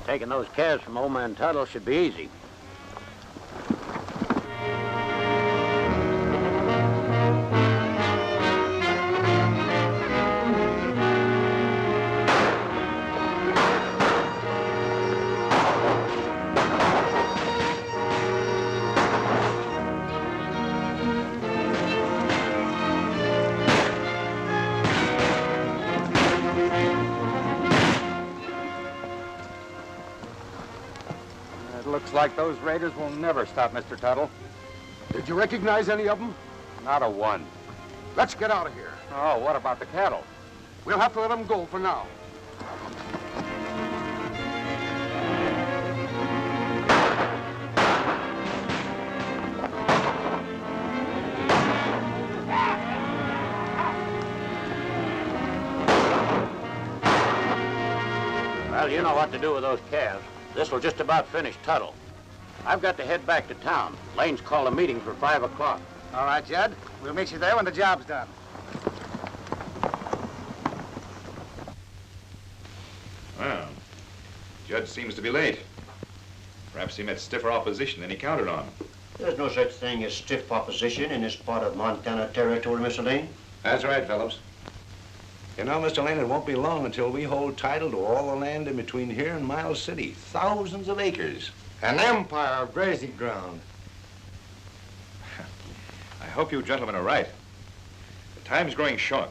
Taking those calves from old man Tuttle should be easy. Looks like those raiders will never stop, Mr. Tuttle. Did you recognize any of them? Not a one. Let's get out of here. Oh, what about the cattle? We'll have to let them go for now. Well, you know what to do with those calves. This will just about finish Tuttle. I've got to head back to town. Lane's called a meeting for 5 o'clock. All right, Judd. We'll meet you there when the job's done. Well, Judd seems to be late. Perhaps he met stiffer opposition than he counted on. There's no such thing as stiff opposition in this part of Montana territory, Mr. Lane. That's right, fellows. You know, Mr. Lane, it won't be long until we hold title to all the land in between here and Miles City. Thousands of acres. An empire of grazing ground. I hope you gentlemen are right. The time's growing short.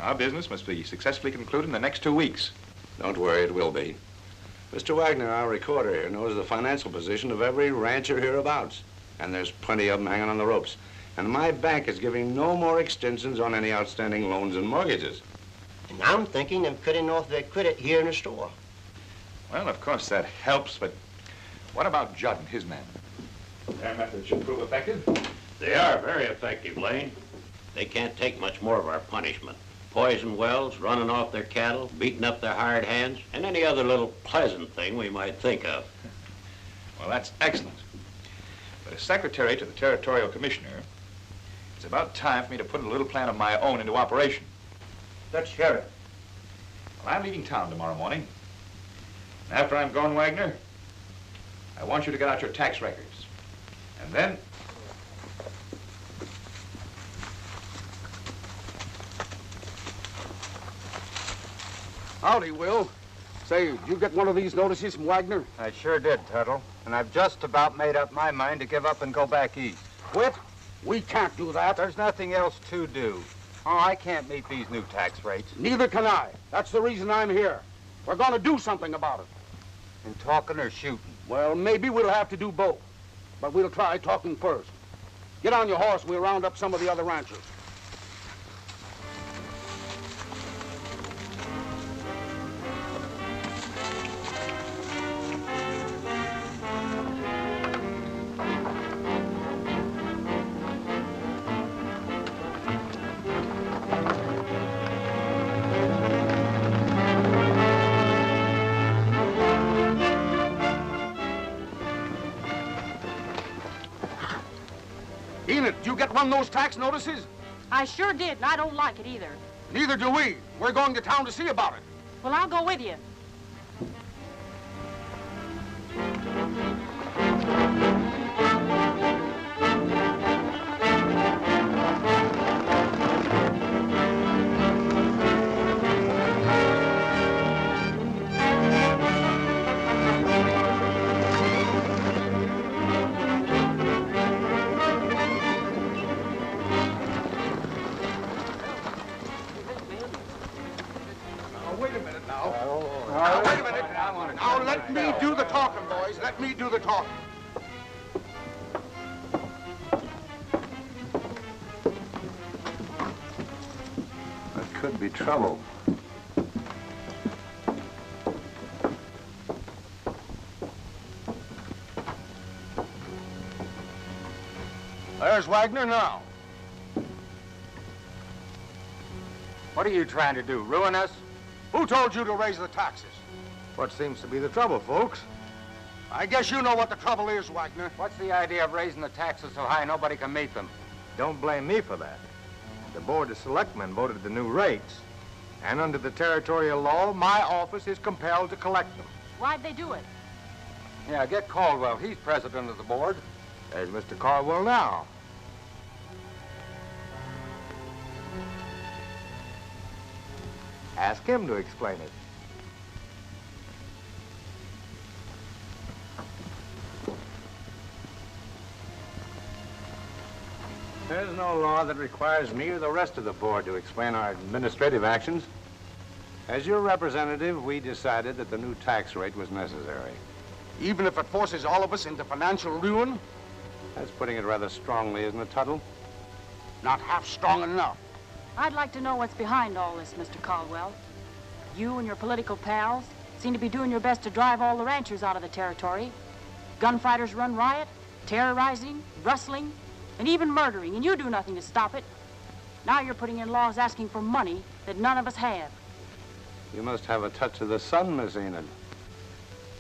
Our business must be successfully concluded in the next 2 weeks. Don't worry, it will be. Mr. Wagner, our recorder here, knows the financial position of every rancher hereabouts. And there's plenty of them hanging on the ropes. And my bank is giving no more extensions on any outstanding loans and mortgages. And I'm thinking of cutting off their credit here in the store. Well, of course, that helps, but what about Judd and his men? Their methods should prove effective. They are very effective, Lane. They can't take much more of our punishment. Poison wells, running off their cattle, beating up their hired hands, and any other little pleasant thing we might think of. Well, that's excellent. But as secretary to the territorial commissioner, it's about time for me to put a little plan of my own into operation. Let's hear it. Well, I'm leaving town tomorrow morning. And after I'm gone, Wagner, I want you to get out your tax records. And then... Howdy, Will. Say, did you get one of these notices from Wagner? I sure did, Tuttle. And I've just about made up my mind to give up and go back east. Quit? We can't do that. There's nothing else to do. Oh, I can't meet these new tax rates. Neither can I. That's the reason I'm here. We're going to do something about it. And talking or shooting? Well, maybe we'll have to do both. But we'll try talking first. Get on your horse. We'll round up some of the other ranchers. Enid, did you get one of those tax notices? I sure did, and I don't like it either. Neither do we. We're going to town to see about it. Well, I'll go with you. Let me do the talking, boys. Let me do the talking. That could be trouble. There's Wagner now. What are you trying to do, ruin us? Who told you to raise the taxes? What seems to be the trouble, folks? I guess you know what the trouble is, Wagner. What's the idea of raising the taxes so high nobody can meet them? Don't blame me for that. The Board of Selectmen voted the new rates. And under the territorial law, my office is compelled to collect them. Why'd they do it? Yeah, get Caldwell. He's president of the board. There's Mr. Caldwell now. Ask him to explain it. There's no law that requires me or the rest of the board to explain our administrative actions. As your representative, we decided that the new tax rate was necessary. Even if it forces all of us into financial ruin? That's putting it rather strongly, isn't it, Tuttle? Not half strong enough. I'd like to know what's behind all this, Mr. Caldwell. You and your political pals seem to be doing your best to drive all the ranchers out of the territory. Gunfighters run riot, terrorizing, rustling, and even murdering, and you do nothing to stop it. Now you're putting in laws asking for money that none of us have. You must have a touch of the sun, Miss Enid.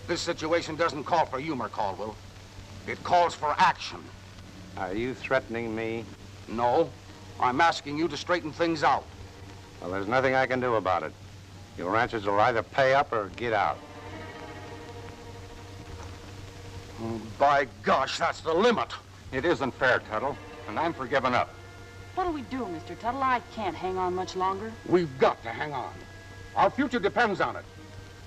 This situation doesn't call for humor, Caldwell. It calls for action. Are you threatening me? No, I'm asking you to straighten things out. Well, there's nothing I can do about it. Your ranchers will either pay up or get out. By gosh, that's the limit. It isn't fair, Tuttle, and I'm for giving up. What'll we do, Mr. Tuttle? I can't hang on much longer. We've got to hang on. Our future depends on it.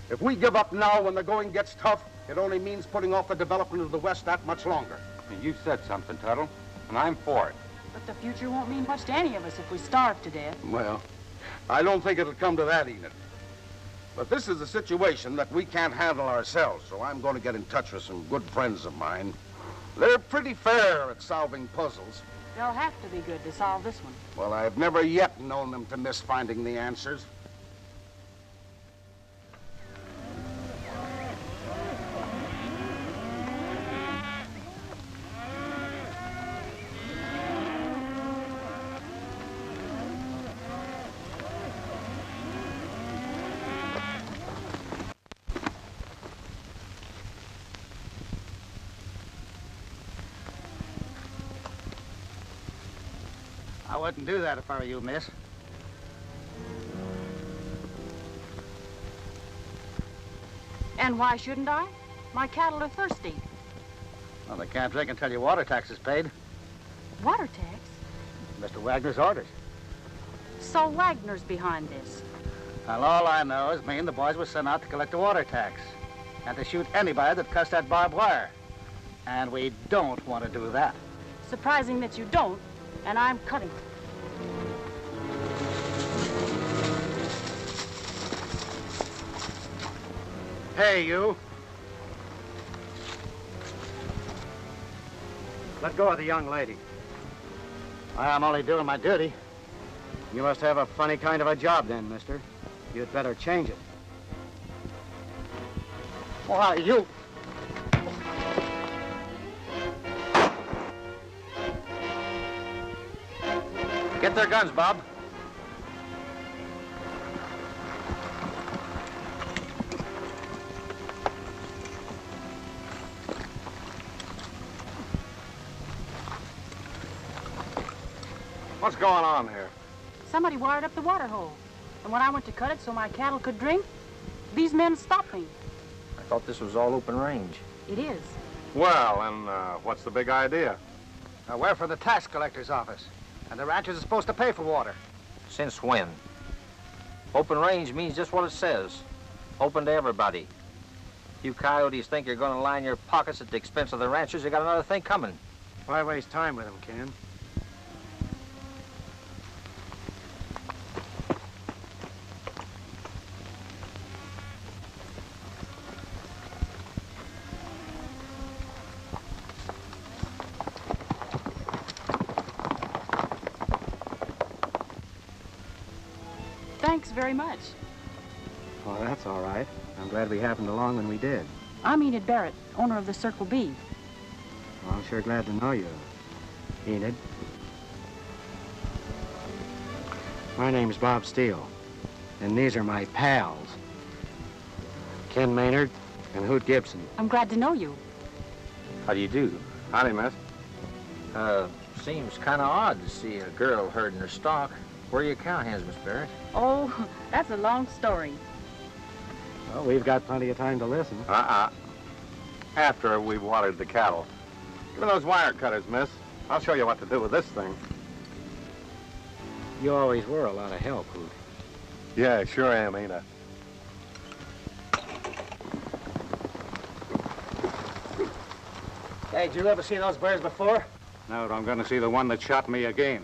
If we give up now when the going gets tough, it only means putting off the development of the West that much longer. You said something, Tuttle, and I'm for it. But the future won't mean much to any of us if we starve to death. Well, I don't think it'll come to that, Enid. But this is a situation that we can't handle ourselves, so I'm going to get in touch with some good friends of mine. They're pretty fair at solving puzzles. They'll have to be good to solve this one. Well, I've never yet known them to miss finding the answers. I wouldn't do that if I were you, miss. And why shouldn't I? My cattle are thirsty. Well, they can't drink until your water tax is paid. Water tax? Mr. Wagner's orders. So Wagner's behind this. Well, all I know is me and the boys were sent out to collect the water tax and to shoot anybody that cussed that barbed wire. And we don't want to do that. Surprising that you don't, and I'm cutting. Hey, you. Let go of the young lady. I'm only doing my duty. You must have a funny kind of a job then, mister. You'd better change it. Why, you... Get their guns, Bob. What's going on here? Somebody wired up the water hole. And when I went to cut it so my cattle could drink, these men stopped me. I thought this was all open range. It is. Well, and what's the big idea? We're from the tax collector's office, and the ranchers are supposed to pay for water. Since when? Open range means just what it says. Open to everybody. You coyotes think you're going to line your pockets at the expense of the ranchers, you got another thing coming. Why waste time with them, Ken? Thanks very much. Well, that's all right. I'm glad we happened along when we did. I'm Enid Barrett, owner of the Circle B. Well, I'm sure glad to know you, Enid. My name's Bob Steele, and these are my pals, Ken Maynard and Hoot Gibson. I'm glad to know you. How do you do? Howdy, miss. Seems kind of odd to see a girl herding her stock. Where are your cowhands, Miss Barrett? Oh, that's a long story. Well, we've got plenty of time to listen. After we've watered the cattle. Give me those wire cutters, miss. I'll show you what to do with this thing. You always were a lot of help, Hoot. Yeah, sure am, ain't I? Hey, did you ever see those birds before? No, I'm going to see the one that shot me again.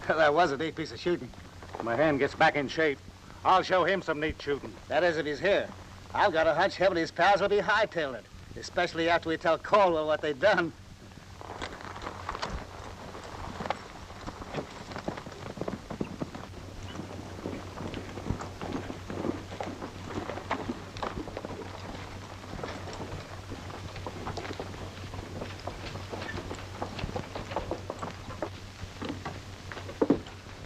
That was a neat piece of shooting. When my hand gets back in shape, I'll show him some neat shooting. That is if he's here. I've got a hunch him and his pals will be hightailing it, especially after we tell Caldwell what they've done.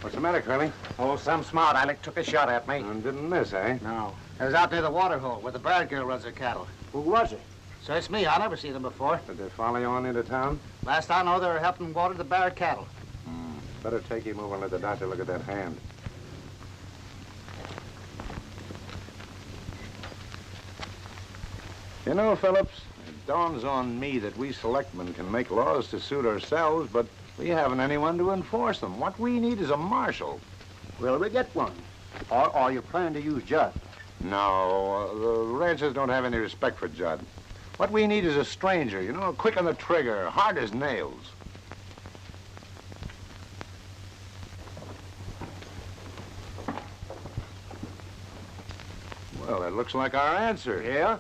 What's the matter, Curley? Oh, some smart aleck took a shot at me. And didn't miss, eh? No. It was out near the water hole where the Barrett girl runs her cattle. Who was it? Search me, I never seen them before. Did they follow you on into town? Last I know, they were helping water the Barrett cattle. Better take him over and let the doctor look at that hand. You know, Phillips, it dawns on me that we selectmen can make laws to suit ourselves, but we haven't anyone to enforce them. What we need is a marshal. Will we get one? Or you plan to use Judd? No, the ranchers don't have any respect for Judd. What we need is a stranger, you know, quick on the trigger, hard as nails. Well, that looks like our answer. Yeah?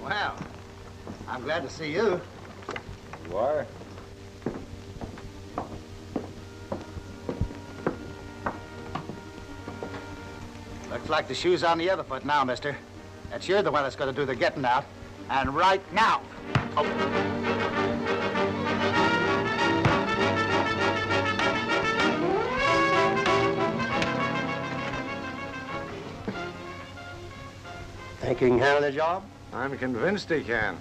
Well, I'm glad to see you. You are? Looks like the shoe's on the other foot now, mister. That's you're the one that's going to do the getting out. And right now. Think you can handle the job? I'm convinced he can.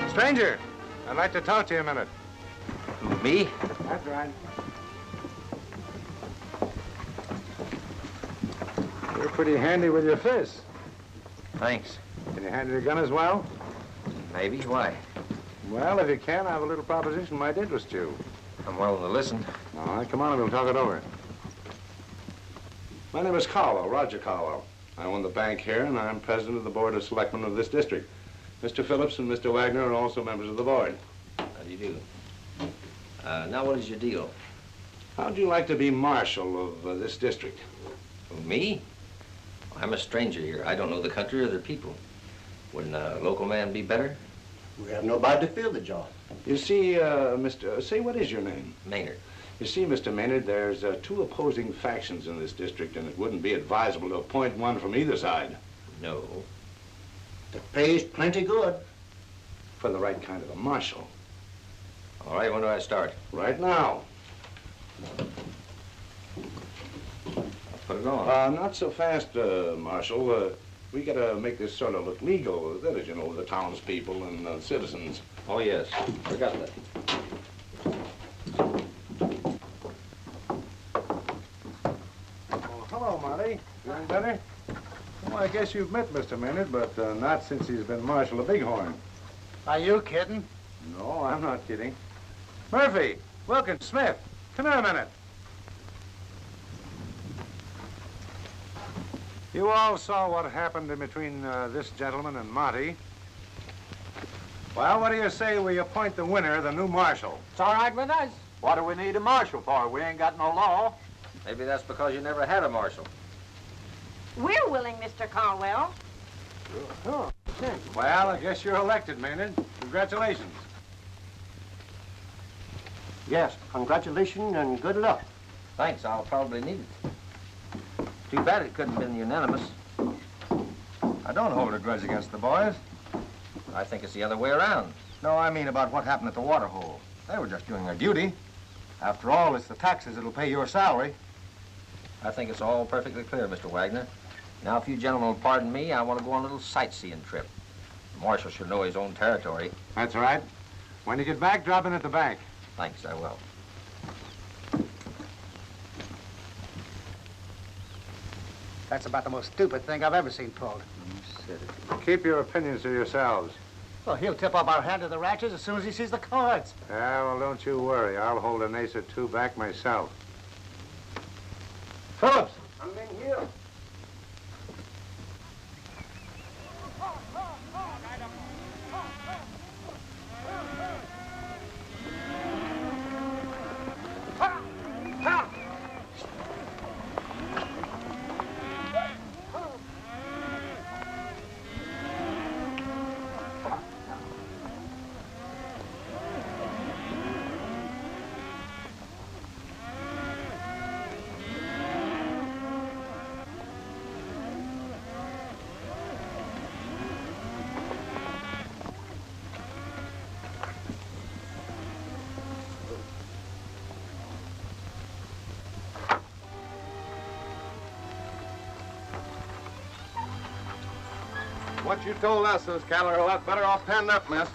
Stranger, I'd like to talk to you a minute. Me? That's right. You're pretty handy with your fists. Thanks. Can you handle your gun as well? Maybe. Why? Well, if you can, I have a little proposition might interest you. I'm willing to listen. All right, come on and we'll talk it over. My name is Karl, Roger Karl. I own the bank here, and I'm president of the Board of Selectmen of this district. Mr. Phillips and Mr. Wagner are also members of the board. How do you do? Now, what is your deal? How'd you like to be marshal of this district? Me? I'm a stranger here. I don't know the country or the people. Wouldn't a local man be better? We have nobody to fill the job. You see, say, what is your name? Maynard. You see, Mr. Maynard, there's two opposing factions in this district, and it wouldn't be advisable to appoint one from either side. No. The pay's plenty good. For the right kind of a marshal. All right, when do I start? Right now. Put it on. Not so fast, Marshal. We gotta make this sort of look legal. That is, you know, the townspeople and citizens. Oh, yes. Forgot that. Oh, hello, Marty. Feeling better? Well, I guess you've met Mr. Maynard, but not since he's been Marshal of Bighorn. Are you kidding? No, I'm not kidding. Murphy, Wilkins, Smith, come here a minute. You all saw what happened in between this gentleman and Monty. Well, what do you say we appoint the winner, the new marshal? It's all right with us. What do we need a marshal for? We ain't got no law. Maybe that's because you never had a marshal. We're willing, Mr. Caldwell. Oh, okay. Well, I guess you're elected, Maynard. Congratulations. Yes, congratulations and good luck. Thanks, I'll probably need it. Too bad it couldn't have been unanimous. I don't hold a grudge against the boys. I think it's the other way around. No, I mean about what happened at the water hole. They were just doing their duty. After all, it's the taxes that'll pay your salary. I think it's all perfectly clear, Mr. Wagner. Now, if you gentlemen will pardon me, I want to go on a little sightseeing trip. The marshal should know his own territory. That's right. When you get back, drop in at the bank. Thanks, I will. That's about the most stupid thing I've ever seen pulled. Keep your opinions to yourselves. Well, he'll tip up our hand to the ranchers as soon as he sees the cards. Yeah, well, don't you worry. I'll hold an ace or two back myself. Phillips, I'm in here. What you told us, those cattle are a lot better off penned up, miss.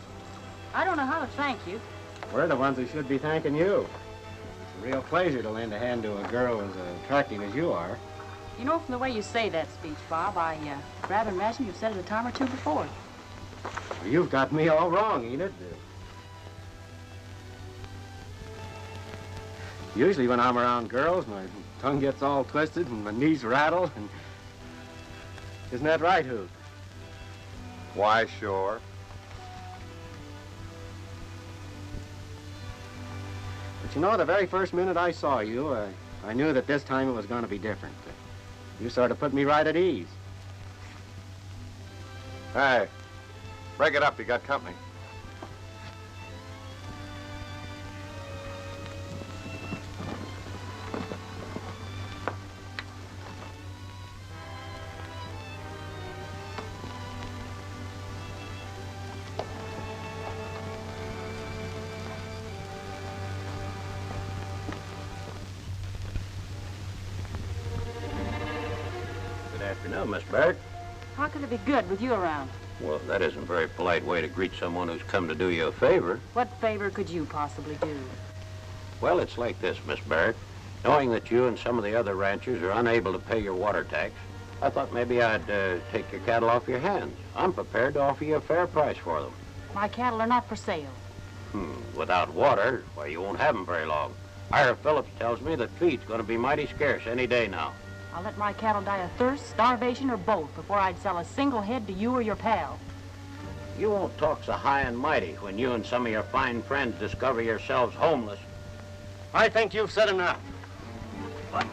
I don't know how to thank you. We're the ones who should be thanking you. It's a real pleasure to lend a hand to a girl as attractive as you are. You know, from the way you say that speech, Bob, I rather imagine you've said it a time or two before. Well, you've got me all wrong, Enid. Usually when I'm around girls, my tongue gets all twisted and my knees rattle. And isn't that right, Hoot? Why, sure. But you know, the very first minute I saw you, I knew that this time it was going to be different. You sort of put me right at ease. Hey, break it up. You got company. No, Miss Barrett. How could it be good with you around? Well, that isn't a very polite way to greet someone who's come to do you a favor. What favor could you possibly do? Well, it's like this, Miss Barrett. Knowing that you and some of the other ranchers are unable to pay your water tax, I thought maybe I'd take your cattle off your hands. I'm prepared to offer you a fair price for them. My cattle are not for sale. Without water, why, you won't have them very long. Ira Phillips tells me that feed's going to be mighty scarce any day now. I'll let my cattle die of thirst, starvation, or both before I'd sell a single head to you or your pal. You won't talk so high and mighty when you and some of your fine friends discover yourselves homeless. I think you've said enough. What?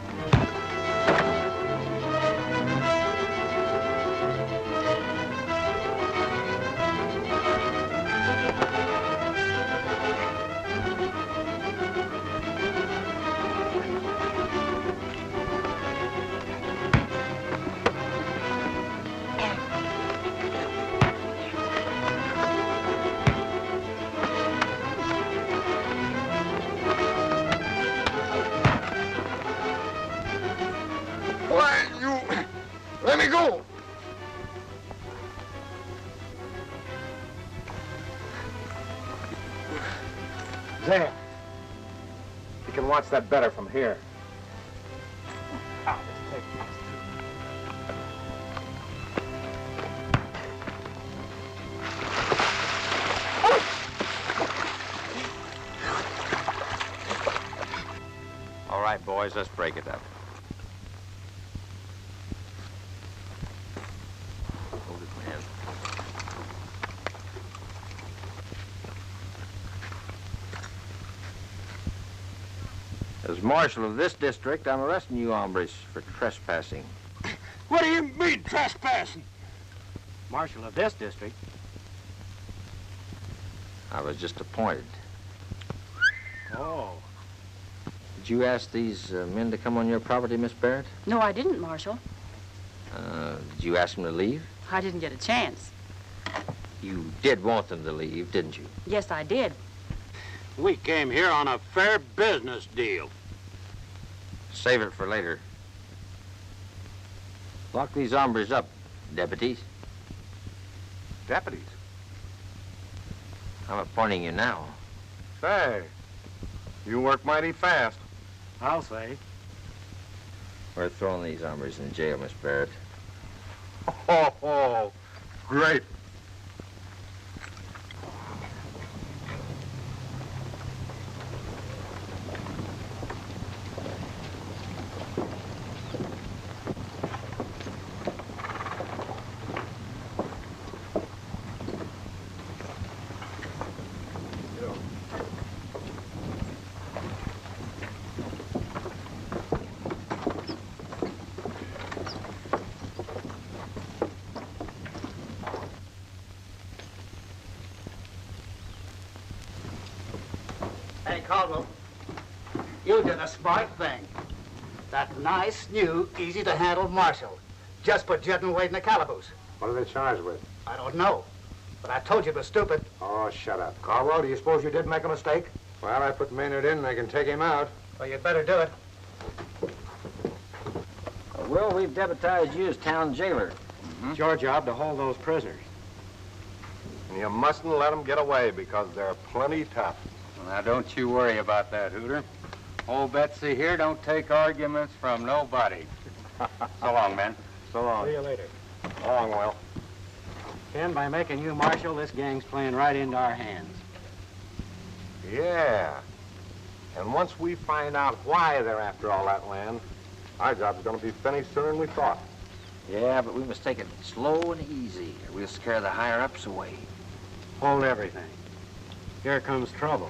Let me go! There. You can watch that better from here. All right, boys, let's break it up. Hold it, man. As marshal of this district, I'm arresting you hombres for trespassing. What do you mean, trespassing? Marshal of this district? I was just appointed. Oh. Did you ask these men to come on your property, Miss Barrett? No, I didn't, Marshal. Did you ask them to leave? I didn't get a chance. You did want them to leave, didn't you? Yes, I did. We came here on a fair business deal. Save it for later. Lock these hombres up, deputies. Deputies? I'm appointing you now. Say, you work mighty fast. I'll say. We're throwing these hombres in jail, Miss Barrett. Oh, great. Hey, Caldwell, you did a smart thing. That nice, new, easy-to-handle marshal just put Jedden away in the calaboose. What are they charged with? I don't know, but I told you it was stupid. Oh, shut up. Caldwell, do you suppose you did make a mistake? Well, I put Maynard in and I can take him out. Well, you'd better do it. Well, we've deputized you as town jailer. It's your job to hold those prisoners. And you mustn't let them get away because they're plenty tough. Now, don't you worry about that, Hooter. Old Betsy here don't take arguments from nobody. So long, men. So long. See you later. So long, Will. Ken, by making you marshal, this gang's playing right into our hands. Yeah. And once we find out why they're after all that land, our job's going to be finished sooner than we thought. Yeah, but we must take it slow and easy, or we'll scare the higher-ups away. Hold everything. Here comes trouble.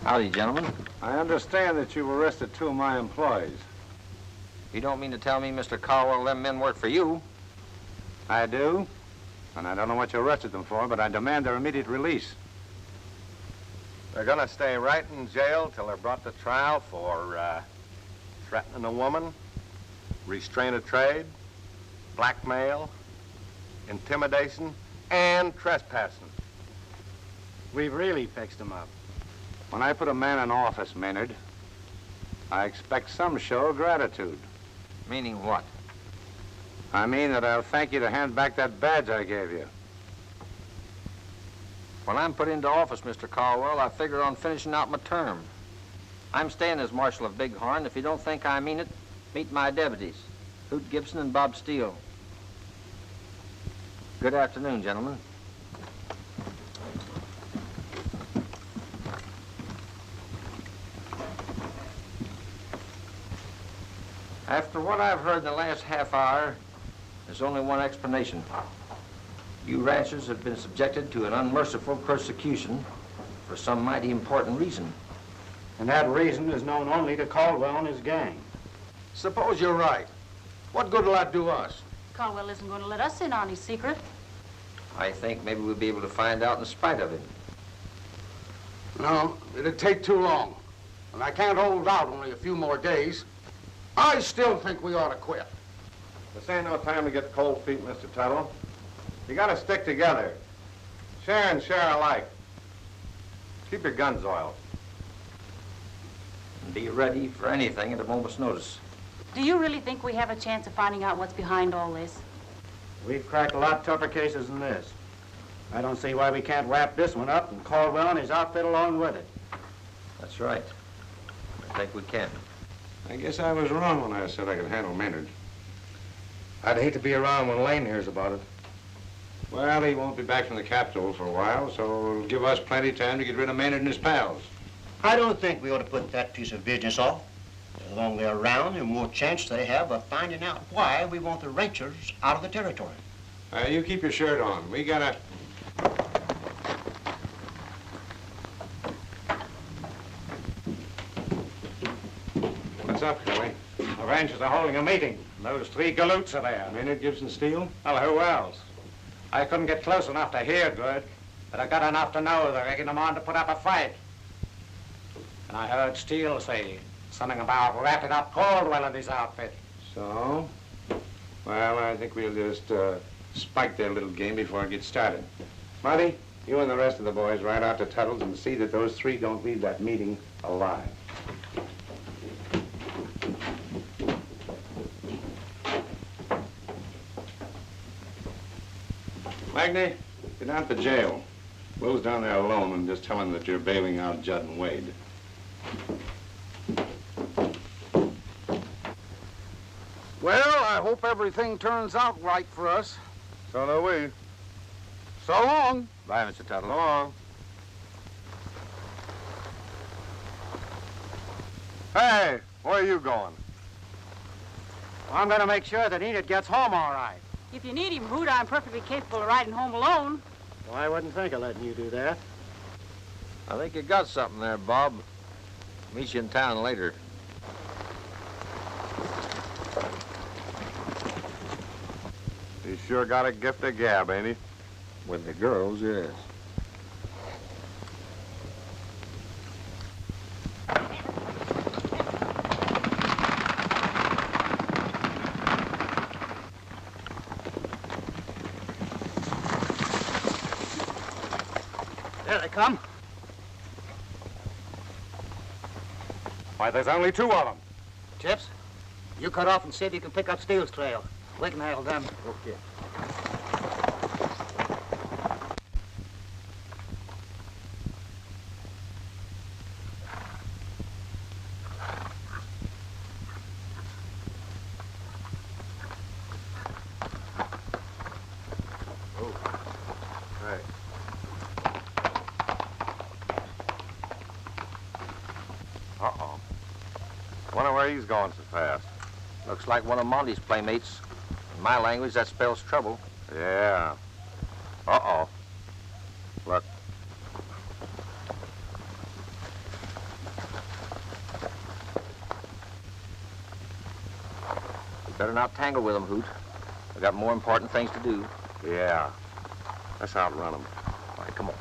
Howdy, gentlemen. I understand that you've arrested 2 of my employees. You don't mean to tell me, Mr. Caldwell, them men work for you? I do. And I don't know what you arrested them for, but I demand their immediate release. They're going to stay right in jail till they're brought to trial for threatening a woman, restraint of trade, blackmail, intimidation, and trespassing. We've really fixed them up. When I put a man in office, Maynard, I expect some show of gratitude. Meaning what? I mean that I'll thank you to hand back that badge I gave you. When I'm put into office, Mr. Caldwell, I figure on finishing out my term. I'm staying as Marshal of Bighorn. If you don't think I mean it, meet my deputies, Hoot, Gibson, and Bob Steele. Good afternoon, gentlemen. After what I've heard in the last half hour, there's only one explanation. You ranchers have been subjected to an unmerciful persecution for some mighty important reason. And that reason is known only to Caldwell and his gang. Suppose you're right. What good will that do us? Caldwell isn't going to let us in on his secret. I think maybe we'll be able to find out in spite of him. No, it'd take too long. And I can't hold out only a few more days. I still think we ought to quit. This ain't no time to get cold feet, Mr. Tuttle. You gotta stick together. Share and share alike. Keep your guns oiled. And be ready for anything at a moment's notice. Do you really think we have a chance of finding out what's behind all this? We've cracked a lot tougher cases than this. I don't see why we can't wrap this one up and Caldwell and his outfit along with it. That's right. I think we can. I guess I was wrong when I said I could handle Maynard. I'd hate to be around when Lane hears about it. Well, he won't be back from the capital for a while, so it'll give us plenty of time to get rid of Maynard and his pals. I don't think we ought to put that piece of business off. The longer they're around, the more chance they have of finding out why we want the ranchers out of the territory. You keep your shirt on. We gotta... What's up, Curley? The ranchers are holding a meeting. Those three galoots are there. Maynard, Gibson, Steele? Well, who else? I couldn't get close enough to hear good, but I got enough to know they're egging them on to put up a fight. And I heard Steele say something about wrapping up Caldwell and his outfit. So? Well, I think we'll just spike their little game before it gets started. Marty, you and the rest of the boys ride out to Tuttle's and see that those three don't leave that meeting alive. Magny, get down to jail. Will's down there alone and just tell him that you're bailing out Judd and Wade. Well, I hope everything turns out right for us. So do we. So long. Bye, Mr. Tuttle. So long. Hey, where are you going? I'm going to make sure that Enid gets home all right. If you need him, Hoot, I'm perfectly capable of riding home alone. Well, I wouldn't think of letting you do that. I think you got something there, Bob. Meet you in town later. He's sure got a gift of gab, ain't he? With the girls, yes. There they come. Why, there's only two of them. Chips, you cut off and see if you can pick up Steele's trail. We can handle them. Okay. Uh-oh. Wonder where he's going so fast. Looks like one of Monty's playmates. In my language, that spells trouble. Yeah. Uh-oh. Look. You better not tangle with them, Hoot. They've got more important things to do. Yeah. Let's outrun him. All right, come on.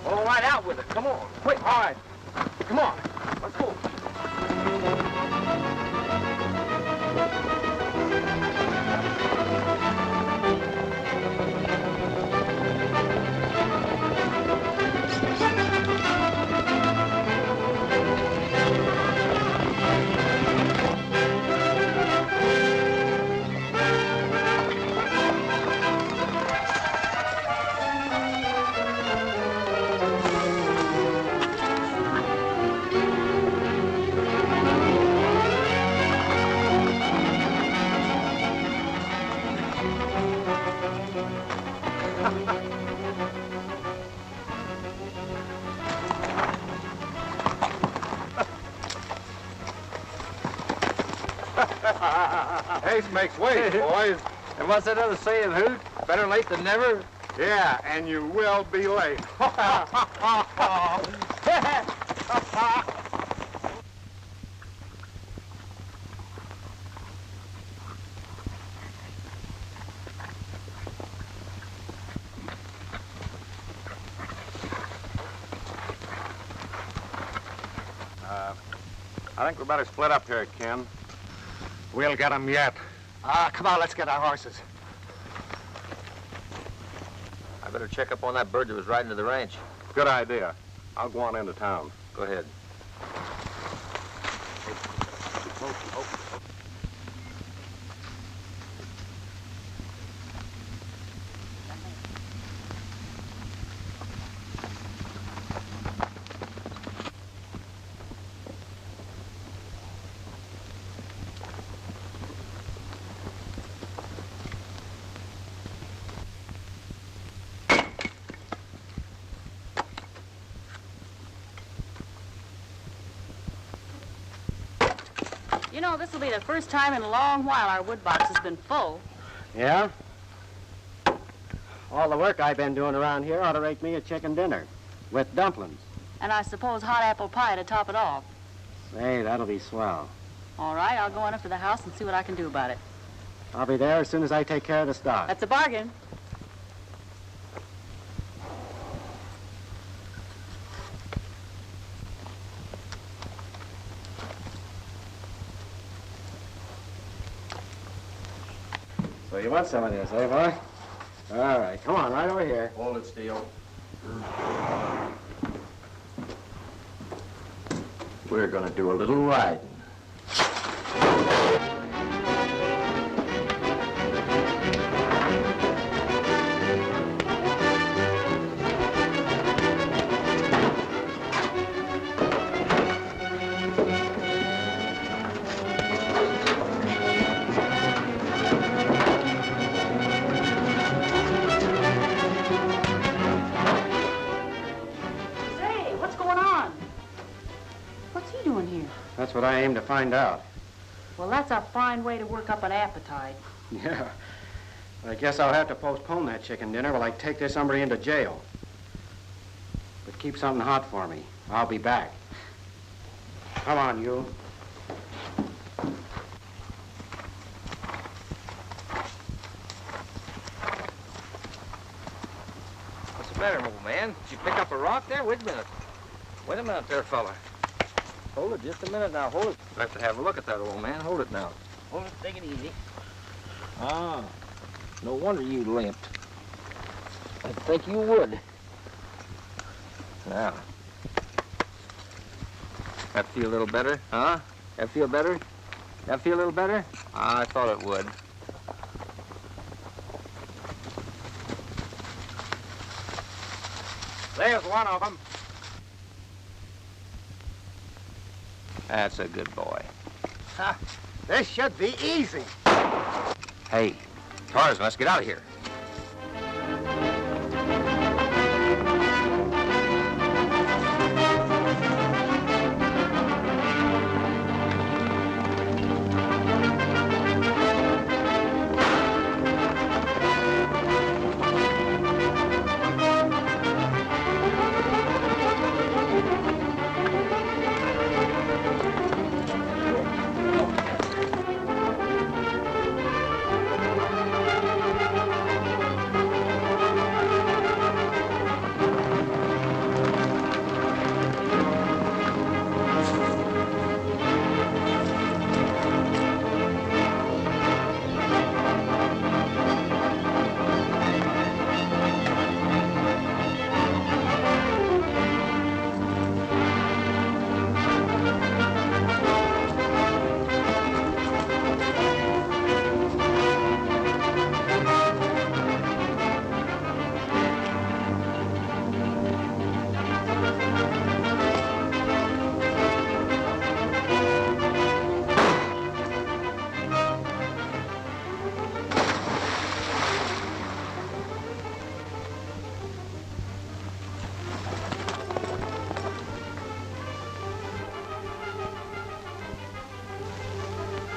All right, out with it. Come on. Quick. All right. Come on. Let's go. Haste makes waste, boys. And what's that other saying, Hoot? Better late than never? Yeah, and you will be late. I think we better split up here, Ken. We'll get them yet. Come on, let's get our horses. I better check up on that bird that was riding to the ranch. Good idea. I'll go on into town. Go ahead. You know, this will be the first time in a long while our wood box has been full. Yeah? All the work I've been doing around here ought to rake me a chicken dinner with dumplings. And I suppose hot apple pie to top it off. Say, that'll be swell. All right, I'll go on up to the house and see what I can do about it. I'll be there as soon as I take care of the stock. That's a bargain. So you want some of this, eh, boy? All right, come on, right over here. Hold it, Steele. We're gonna do a little riding. That's what I aim to find out. Well, that's a fine way to work up an appetite. Yeah. I guess I'll have to postpone that chicken dinner while I take this hombre into jail. But keep something hot for me. I'll be back. Come on, you. What's the matter, old man? Did you pick up a rock there? Wait a minute. Wait a minute there, fella. Hold it just a minute now. Hold it. I'll have to have a look at that, old man. Hold it now. Hold it. Take it easy. Ah, no wonder you limped. I'd think you would. Now. That feel a little better? Huh? That feel better? That feel a little better? I thought it would. There's one of them. That's a good boy. Huh. This should be easy. Hey, Tarzan, let's get out of here.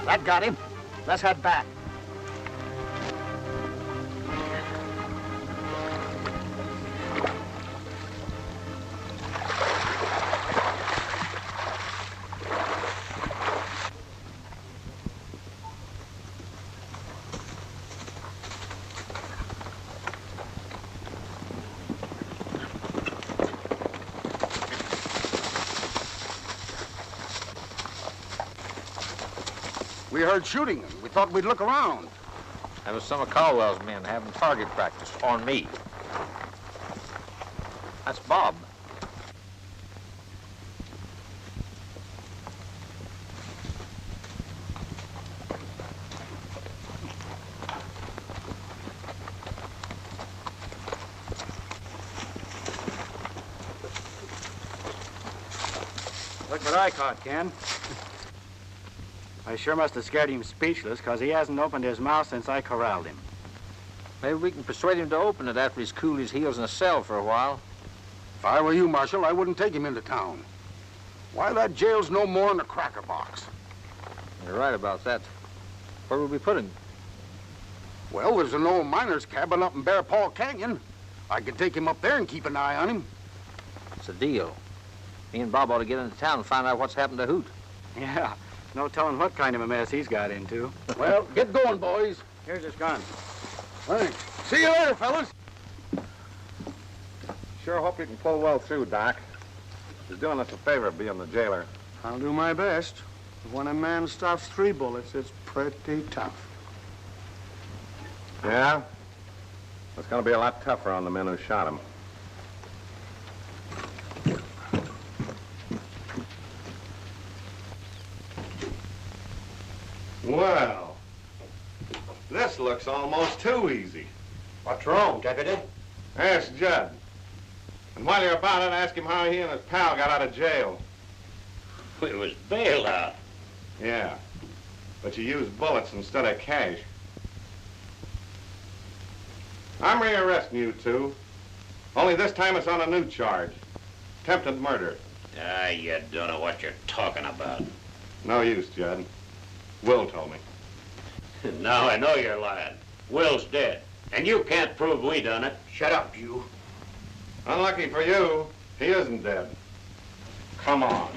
That got him. Let's head back. We heard shooting and we thought we'd look around. That was some of Caldwell's men having target practice on me. That's Bob. Look what I caught, Ken. I sure must have scared him speechless, because he hasn't opened his mouth since I corralled him. Maybe we can persuade him to open it after he's cooled his heels in a cell for a while. If I were you, Marshal, I wouldn't take him into town. Why, that jail's no more than a cracker box. You're right about that. Where would we put him? Well, there's an old miner's cabin up in Bear Paw Canyon. I could take him up there and keep an eye on him. It's a deal. Me and Bob ought to get into town and find out what's happened to Hoot. Yeah, no telling what kind of a mess he's got into. Well, get going, boys. Here's his gun. Thanks. See you later, fellas. Sure hope you can pull well through, Doc. You're doing us a favor being the jailer. I'll do my best. When a man stops 3 bullets, it's pretty tough. Yeah? It's going to be a lot tougher on the men who shot him. Well, this looks almost too easy. What's wrong, Deputy? Ask Judd. And while you're about it, ask him how he and his pal got out of jail. We was bailed out. Yeah, but you used bullets instead of cash. I'm rearresting you two. Only this time it's on a new charge. Attempted murder. Ah, you don't know what you're talking about. No use, Judd. Will told me. Now I know you're lying. Will's dead. And you can't prove we done it. Shut up, you. Unlucky for you, he isn't dead. Come on.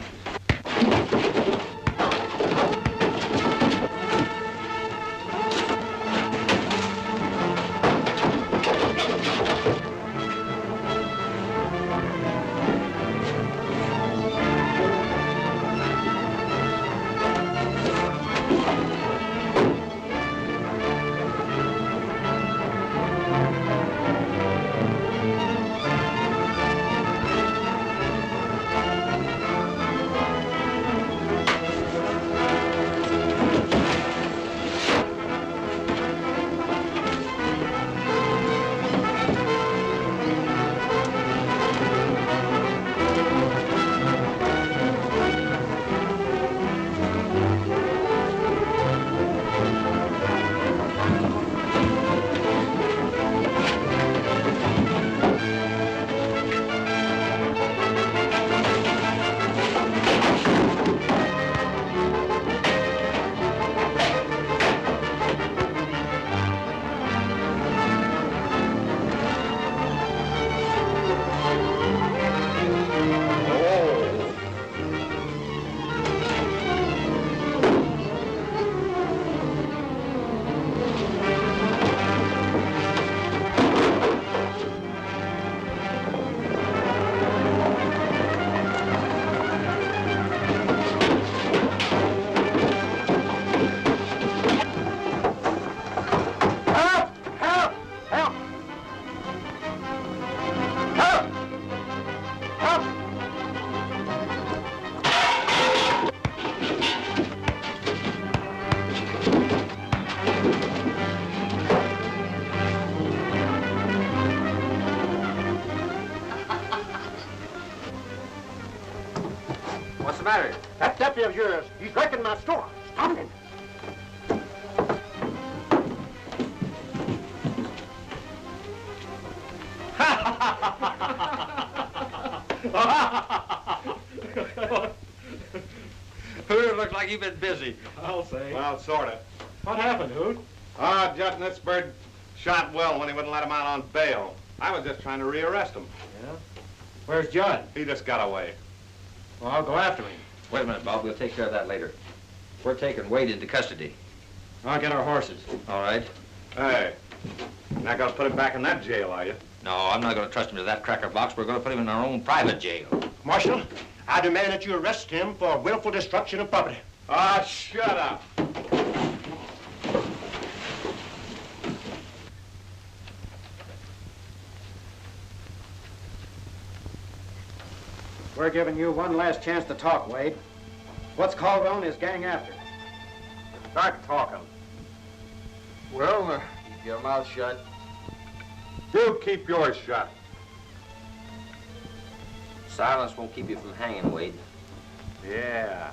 matter? That deputy of yours, he's wrecking my store. Stop him. Hoot, looks like you've been busy. I'll say. Well, sort of. What happened, Hoot? Ah, Judge, this bird shot Will when he wouldn't let him out on bail. I was just trying to rearrest him. Yeah? Where's Judd? He just got away. Well, I'll go after him. Wait a minute, Bob. We'll take care of that later. We're taking Wade into custody. I'll get our horses. All right. Hey, you're not going to put him back in that jail, are you? No, I'm not going to trust him to that cracker box. We're going to put him in our own private jail. Marshal, I demand that you arrest him for willful destruction of property. Ah, shut up. We're giving you one last chance to talk, Wade. What's Caldwell and his gang after? Start talking. Well, keep your mouth shut. You keep yours shut. Silence won't keep you from hanging, Wade. Yeah.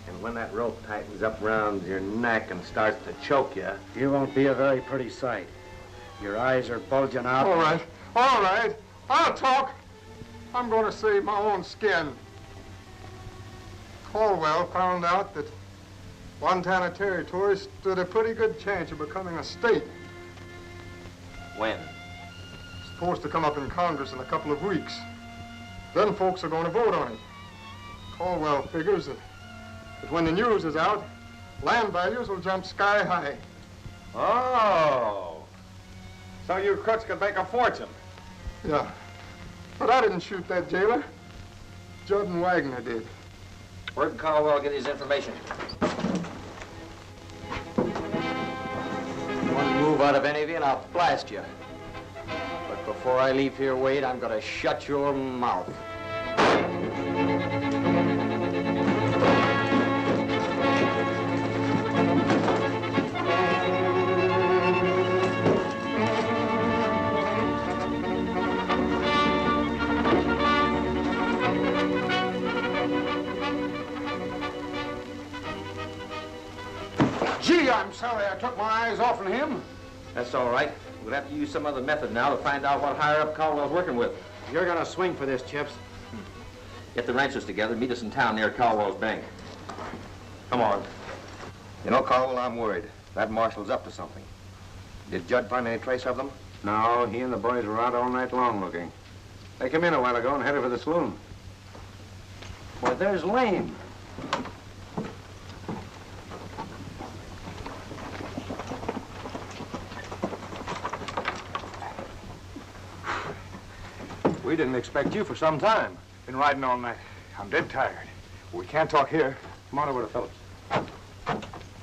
And when that rope tightens up around your neck and starts to choke you... You won't be a very pretty sight. Your eyes are bulging out. All right. I'll talk. I'm going to save my own skin. Caldwell found out that Montana Territory stood a pretty good chance of becoming a state. When? It's supposed to come up in Congress in a couple of weeks. Then folks are going to vote on it. Caldwell figures that when the news is out, land values will jump sky high. Oh. So you crooks could make a fortune. Yeah. But I didn't shoot that jailer. Judd and Wagner did. Where'd Caldwell get his information? One move out of any of you and I'll blast you. But before I leave here, Wade, I'm gonna shut your mouth. Gee, I'm sorry I took my eyes off of him. That's all right. We'll have to use some other method now to find out what higher up Caldwell's working with. You're gonna swing for this, Chips. Get the ranchers together, meet us in town near Caldwell's bank. Come on. You know, Caldwell, I'm worried. That marshal's up to something. Did Judd find any trace of them? No, he and the boys were out all night long looking. They came in a while ago and headed for the saloon. Well, there's Lane. We didn't expect you for some time. Been riding all night. I'm dead tired. We can't talk here. Come on over to Phillips.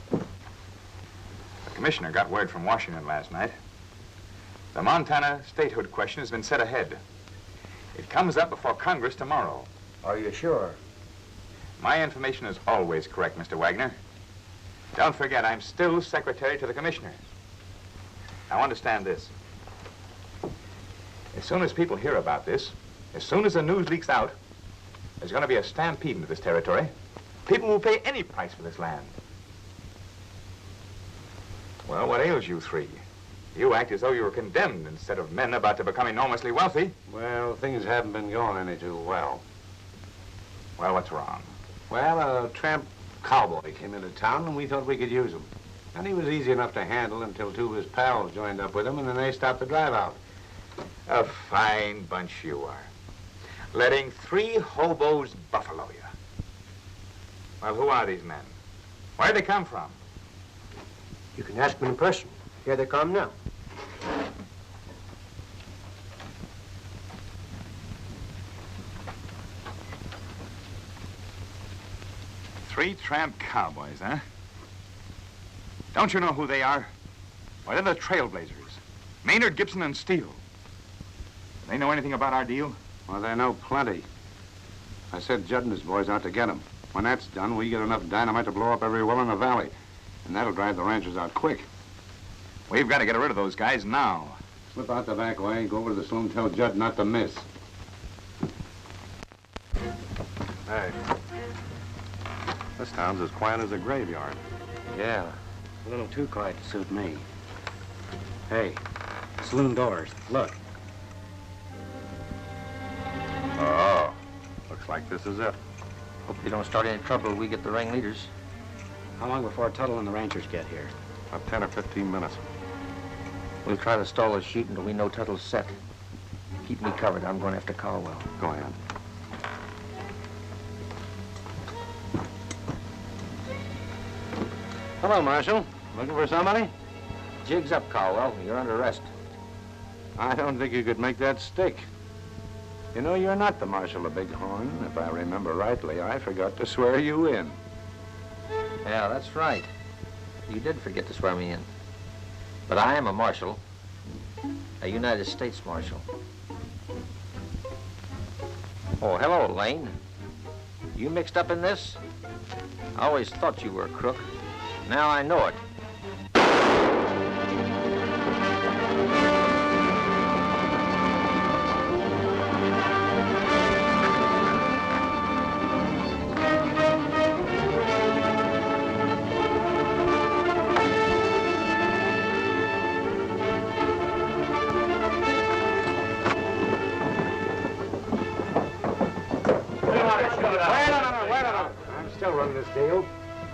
The commissioner got word from Washington last night. The Montana statehood question has been set ahead. It comes up before Congress tomorrow. Are you sure? My information is always correct, Mr. Wagner. Don't forget, I'm still secretary to the commissioner. Now understand this. As soon as people hear about this, as soon as the news leaks out, there's going to be a stampede into this territory. People will pay any price for this land. Well, what ails you three? You act as though you were condemned instead of men about to become enormously wealthy. Well, things haven't been going any too well. Well, what's wrong? Well, a tramp cowboy came into town and we thought we could use him. And he was easy enough to handle until two of his pals joined up with him and then they stopped the drive out. A fine bunch you are. Letting 3 hobos buffalo you. Well, who are these men? Where'd they come from? You can ask them in person. Here they come now. Three tramp cowboys, huh? Don't you know who they are? Why, they're the Trailblazers. Maynard, Gibson, and Steele. Do they know anything about our deal? Well, they know plenty. I sent Judd and his boys out to get them. When that's done, we get enough dynamite to blow up every well in the valley. And that'll drive the ranchers out quick. We've got to get rid of those guys now. Slip out the back way, go over to the saloon, tell Judd not to miss. Hey. This town's as quiet as a graveyard. Yeah, a little too quiet to suit me. Hey, saloon doors, look. Oh, looks like this is it. Hope you don't start any trouble till we get the ringleaders. How long before Tuttle and the Rangers get here? About 10 or 15 minutes. We'll try to stall the shoot until we know Tuttle's set. Keep me covered. I'm going after Caldwell. Go ahead. Hello, Marshal. Looking for somebody? Jig's up, Caldwell. You're under arrest. I don't think you could make that stick. You know, you're not the Marshal of Bighorn. If I remember rightly, I forgot to swear you in. Yeah, that's right. You did forget to swear me in. But I am a marshal. A United States Marshal. Oh, hello, Lane. You mixed up in this? I always thought you were a crook. Now I know it. I'm still running this deal.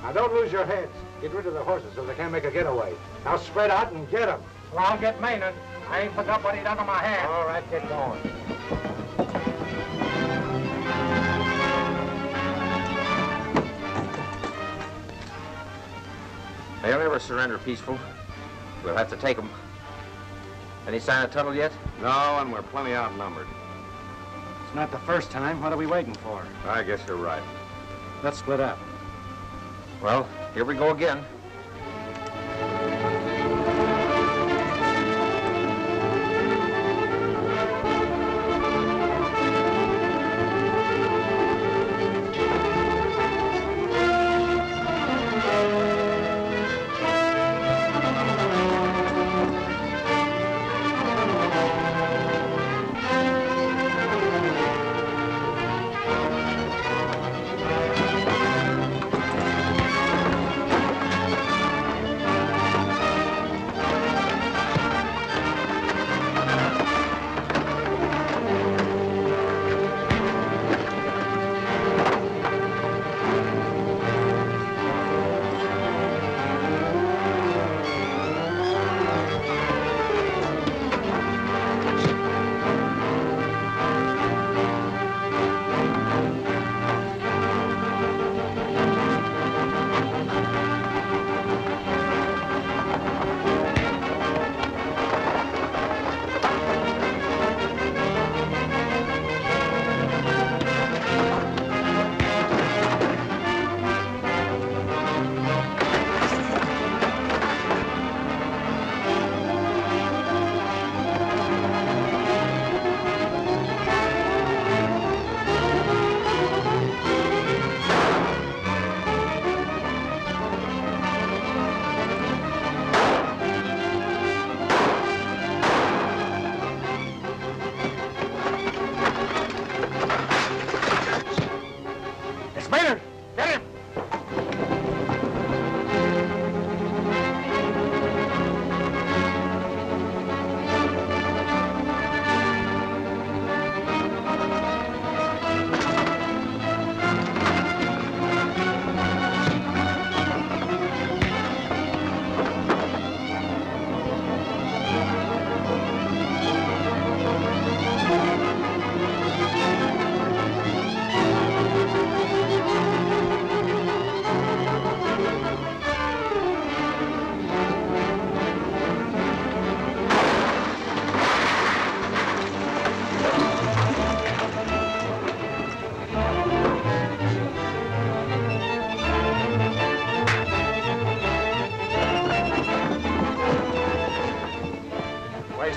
Now, don't lose your heads. Get rid of the horses so they can't make a getaway. Now, spread out and get them. Well, I'll get Maynard. I ain't forgot what he done to my hand. All right, get going. They'll never surrender peaceful. We'll have to take them. Any sign of trouble yet? No, and we're plenty outnumbered. It's not the first time. What are we waiting for? I guess you're right. Let's split up. Well, here we go again.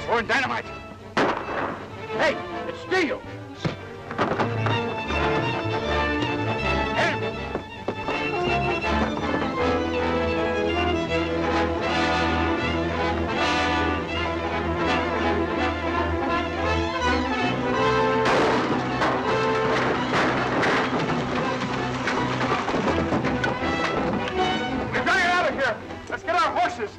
Throwing dynamite. Hey, it's Steele. We've got to get out of here. Let's get our horses.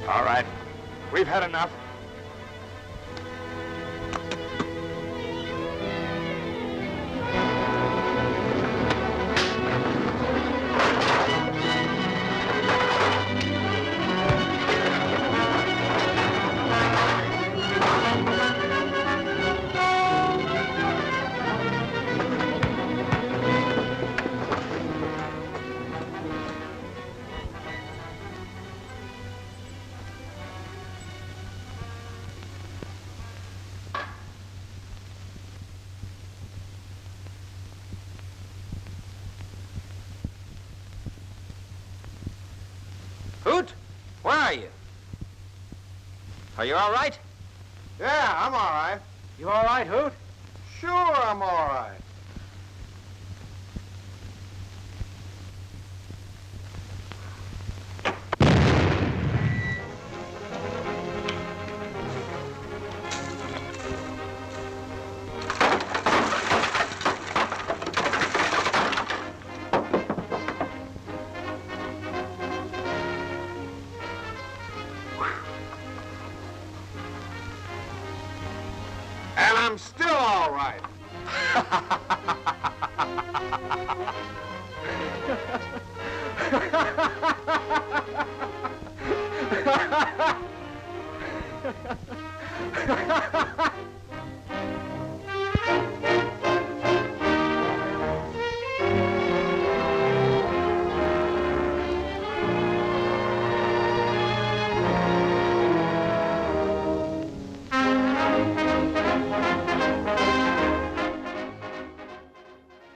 All right. We've had enough. are you? Are you all right? Yeah, I'm all right. You all right, Hoot? Sure, I'm all right. And I'm still all right.